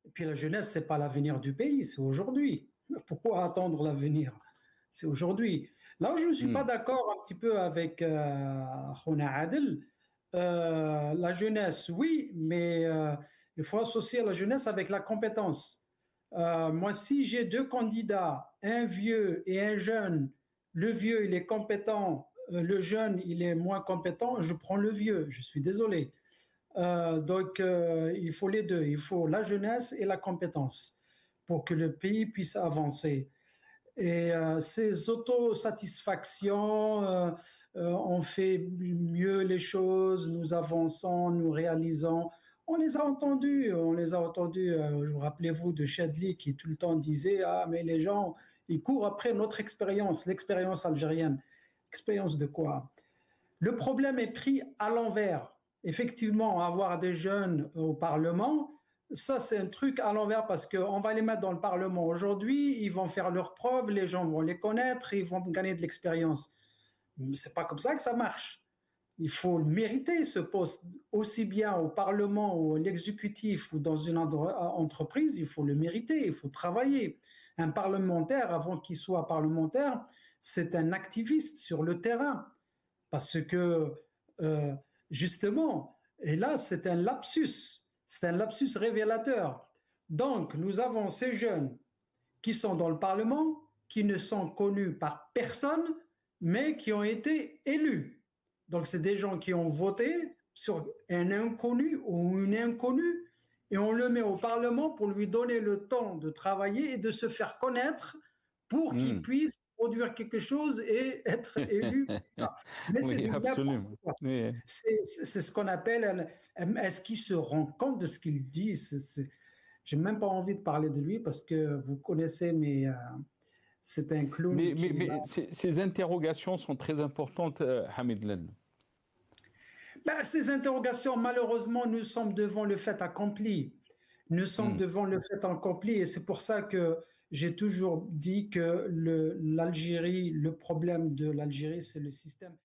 Et puis la jeunesse, c'est pas l'avenir du pays, c'est aujourd'hui. Pourquoi attendre l'avenir? C'est aujourd'hui. Là où je ne suis pas Hmm. d'accord un petit peu avec Khona Adel, la jeunesse, oui, mais il faut associer la jeunesse avec la compétence. Moi, si j'ai deux candidats, un vieux et un jeune, le vieux, il est compétent, le jeune, il est moins compétent, je prends le vieux, je suis désolé. Donc, il faut les deux. Il faut la jeunesse et la compétence pour que le pays puisse avancer. Et ces autosatisfactions, on fait mieux les choses, nous avançons, nous réalisons. On les a entendus. Rappelez-vous de Chadli qui tout le temps disait, ah, mais les gens, ils courent après notre expérience, l'expérience algérienne. Expérience de quoi? Le problème est pris à l'envers. Effectivement, avoir des jeunes au Parlement, ça c'est un truc à l'envers parce qu'on va les mettre dans le Parlement aujourd'hui, ils vont faire leurs preuves, les gens vont les connaître, ils vont gagner de l'expérience. C'est pas comme ça que ça marche. Il faut mériter ce poste aussi bien au Parlement ou à l'exécutif ou dans une entreprise, il faut le mériter, il faut travailler. Un parlementaire, avant qu'il soit parlementaire, c'est un activiste sur le terrain. Parce que, euh, justement, et là, c'est un lapsus révélateur. Donc, nous avons ces jeunes qui sont dans le Parlement, qui ne sont connus par personne, mais qui ont été élus. Donc, c'est des gens qui ont voté sur un inconnu ou une inconnue, et on le met au Parlement pour lui donner le temps de travailler et de se faire connaître pour qu'il Hmm. puisse produire quelque chose et être élu. Mais c'est Oui, du n'importe absolument. quoi. Oui. C'est ce qu'on appelle, est-ce qu'il se rend compte de ce qu'il dit? J'ai même pas envie de parler de lui parce que vous connaissez, mais c'est un clown qui là. Mais ces interrogations sont très importantes, Hamid Len. Ben, ces interrogations, malheureusement, nous sommes devant le fait accompli. Nous sommes Hmm. devant le fait accompli et c'est pour ça que j'ai toujours dit que l'Algérie, le problème de l'Algérie, c'est le système.